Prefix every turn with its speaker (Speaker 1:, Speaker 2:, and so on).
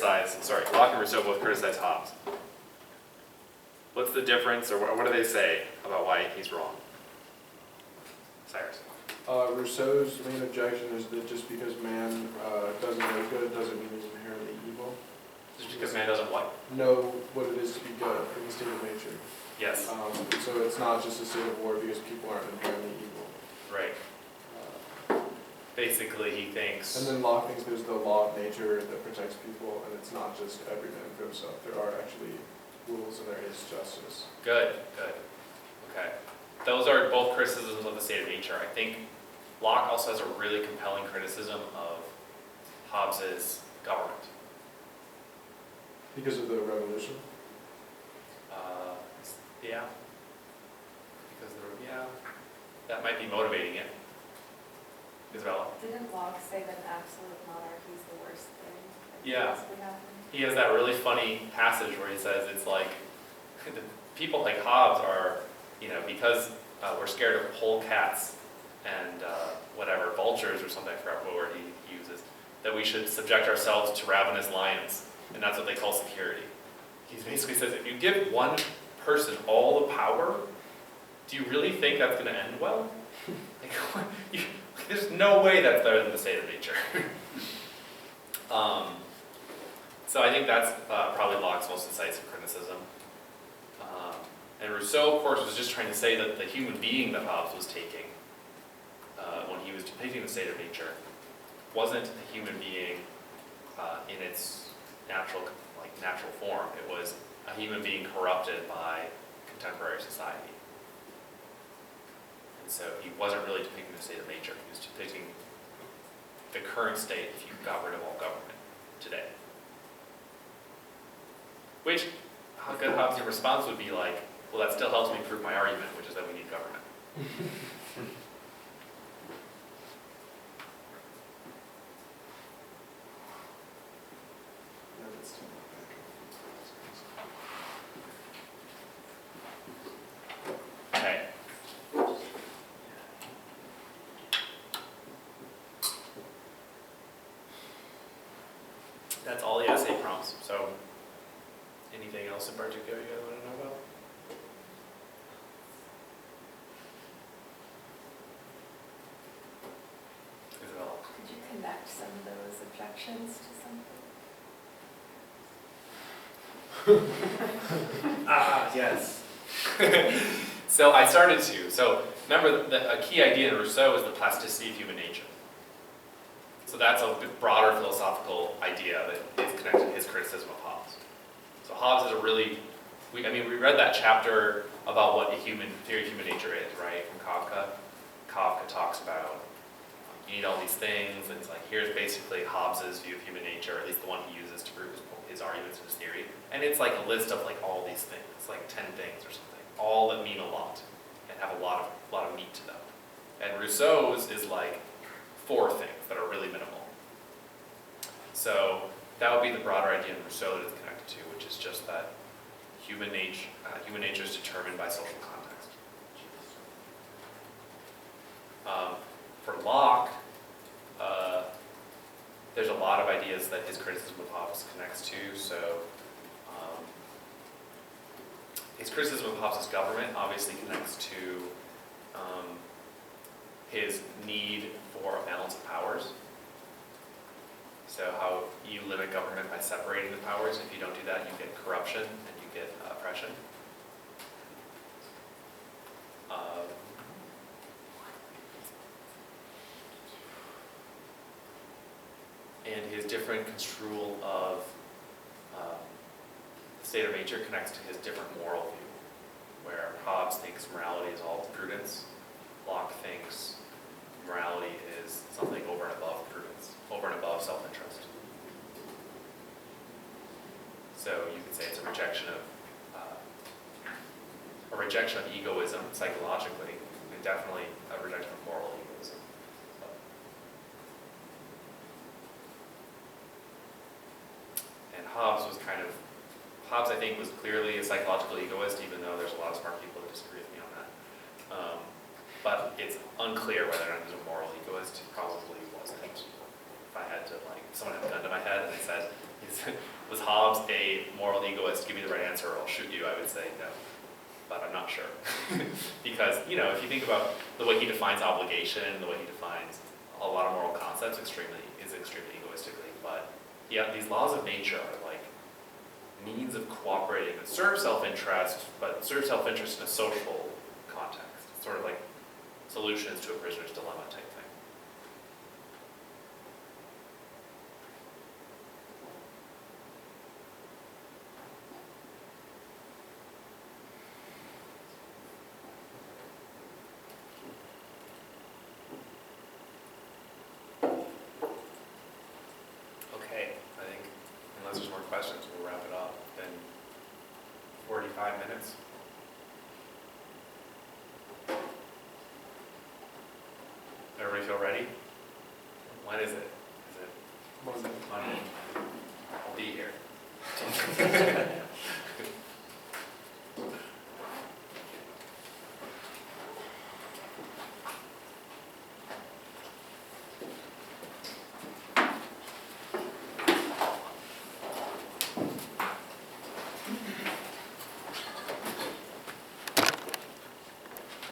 Speaker 1: Locke and Rousseau both criticize Hobbes. What's the difference, or what do they say about why he's wrong? Cyrus.
Speaker 2: Rousseau's main objection is that just because man doesn't know good doesn't mean he's inherently evil.
Speaker 1: Just because man doesn't what?
Speaker 2: Know what it is to be good in the state of nature.
Speaker 1: Yes.
Speaker 2: So it's not just a state of war because people aren't inherently evil.
Speaker 1: Right. Basically, he thinks...
Speaker 2: And then Locke thinks there's the law of nature that protects people, and it's not just every man for himself. There are actually rules and there is justice.
Speaker 1: Good. Okay. Those are both criticisms of the state of nature. I think Locke also has a really compelling criticism of Hobbes's government.
Speaker 2: Because of the revolution?
Speaker 1: Yeah. That might be motivating it. Isabella?
Speaker 3: Didn't Locke say that absolute monarchy is the worst thing that
Speaker 1: Yeah.
Speaker 3: could possibly happen?
Speaker 1: He has that really funny passage where he says it's like, the people like Hobbes are, because we're scared of polecats and whatever, vultures or something, I forgot what word he uses, that we should subject ourselves to ravenous lions, and that's what they call security. He basically says, if you give one person all the power, do you really think that's going to end well? There's no way that's better than the state of nature. So I think that's probably Locke's most incisive criticism. And Rousseau, of course, was just trying to say that the human being that Hobbes was taking when he was depicting the state of nature wasn't a human being in its natural form. It was a human being corrupted by contemporary society. And so he wasn't really depicting the state of nature. He was depicting the current state if you got rid of all government today. Which, a good Hobbesian response would be like, well, that still helps me prove my argument, which is that we need government. Okay. That's all the essay prompts. So, anything else in particular you guys want to know about? Isabella?
Speaker 3: Could you connect some of those objections to something?
Speaker 1: Yes. So I started to. So remember, a key idea in Rousseau is the plasticity of human nature. So that's a bit broader philosophical idea that is connected to his criticism of Hobbes. So Hobbes is a really, we read that chapter about what a theory of human nature is, right, from Kafka. Kafka talks about you need all these things, and it's like, here's basically Hobbes's view of human nature, or at least the one he uses to prove his arguments in his theory. And it's like a list of like all these things, it's like 10 things or something, all that mean a lot, and have a lot of meat to them. And Rousseau's is like 4 things that are really minimal. So that would be the broader idea in Rousseau that it's connected to, which is just that human nature is determined by social context. For Locke, there's a lot of ideas that his criticism of Hobbes connects to. So his criticism of Hobbes' government obviously connects to his need for a balance of powers. So how you limit government by separating the powers. If you don't do that, you get corruption and you get oppression. And his different construal of the state of nature connects to his different moral view, where Hobbes thinks morality is all prudence. Locke thinks morality is something over and above prudence, over and above self-interest. So you could say it's a rejection of egoism psychologically, and definitely a rejection of moral egoism. And Hobbes, I think, was clearly a psychological egoist, even though there's a lot of smart people who disagree with me on that. But it's unclear whether or not he was a moral egoist. He probably wasn't. If I had to, if someone had a gun to my head and they said, Was Hobbes a moral egoist? Give me the right answer or I'll shoot you. I would say no, but I'm not sure. Because, you know, if you think about the way he defines obligation, the way he defines a lot of moral concepts extremely egoistically, but yeah, these laws of nature are like means of cooperating that serve self-interest, but serve self-interest in a social context. It's sort of like solutions to a prisoner's dilemma type thing. Okay, I think unless there's more questions, we'll wrap it up. It's been 45 minutes. Everybody feel ready? When is it? Is it
Speaker 2: Monday.
Speaker 1: Monday? I'll be here.